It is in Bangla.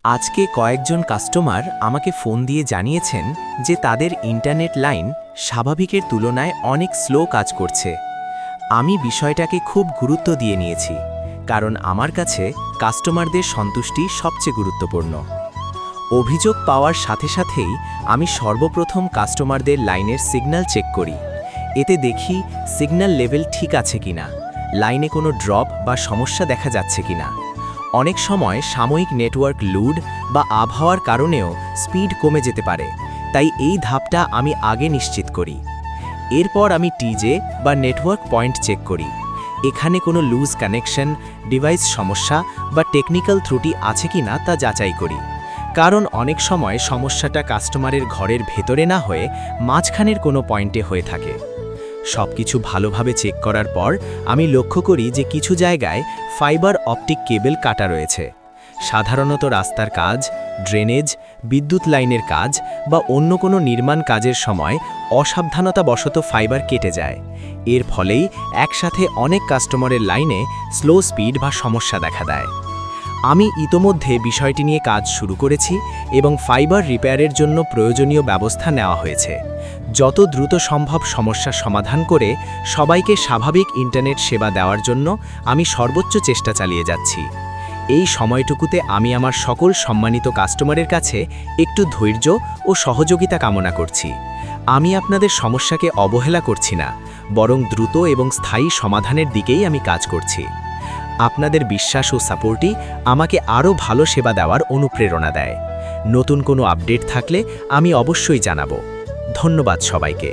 আজকে কয়েকজন কাস্টমার আমাকে ফোন দিয়ে জানিয়েছেন যে তাদের ইন্টারনেট লাইন স্বাভাবিকের তুলনায় অনেক স্লো কাজ করছে। আমি বিষয়টাকে খুব গুরুত্ব দিয়ে নিয়েছি, কারণ আমার কাছে কাস্টমারদের সন্তুষ্টি সবচেয়ে গুরুত্বপূর্ণ। অভিযোগ পাওয়ার সাথে সাথেই আমি সর্বপ্রথম কাস্টমারদের লাইনের সিগন্যাল চেক করি। এতে দেখি সিগন্যাল লেভেল ঠিক আছে কিনা, লাইনে কোনো ড্রপ বা সমস্যা দেখা যাচ্ছে কিনা। অনেক সময় সাময়িক নেটওয়ার্ক লুড বা আবহাওয়ার কারণেও স্পিড কমে যেতে পারে, তাই এই ধাপটা আমি আগে নিশ্চিত করি। এরপর আমি টিজে বা নেটওয়ার্ক পয়েন্ট চেক করি। এখানে কোনো লুজ কানেকশন, ডিভাইস সমস্যা বা টেকনিক্যাল ত্রুটি আছে কিনা তা যাচাই করি, কারণ অনেক সময় সমস্যাটা কাস্টমারের ঘরের ভেতরে না হয়ে মাঝখানের কোনো পয়েন্টে হয়ে থাকে। সবকিছু ভালোভাবে চেক করার পর আমি লক্ষ্য করি যে কিছু জায়গায় ফাইবার অপটিক কেবল কাটা রয়েছে। সাধারণত রাস্তার কাজ, ড্রেনেজ, বিদ্যুৎ লাইনের কাজ বা অন্য কোনো নির্মাণ কাজের সময় অসাবধানতাবশত ফাইবার কেটে যায়। এর ফলেই একসাথে অনেক কাস্টমারের লাইনে স্লো স্পিড বা সমস্যা দেখা দেয়। আমি ইতোমধ্যে বিষয়টি নিয়ে কাজ শুরু করেছি এবং ফাইবার রিপেয়ারের জন্য প্রয়োজনীয় ব্যবস্থা নেওয়া হয়েছে। যত দ্রুত সম্ভব সমস্যার সমাধান করে সবাইকে স্বাভাবিক ইন্টারনেট সেবা দেওয়ার জন্য আমি সর্বোচ্চ চেষ্টা চালিয়ে যাচ্ছি। এই সময়টুকুতে আমি আমার সকল সম্মানিত কাস্টমারের কাছে একটু ধৈর্য ও সহযোগিতা কামনা করছি। আমি আপনাদের সমস্যাকে অবহেলা করছি না, বরং দ্রুত এবং স্থায়ী সমাধানের দিকেই আমি কাজ করছি। আপনাদের বিশ্বাস ও সাপোর্টই আমাকে আরও ভালো সেবা দেওয়ার অনুপ্রেরণা দেয়। নতুন কোনো আপডেট থাকলে আমি অবশ্যই জানাবো। ধন্যবাদ সবাইকে।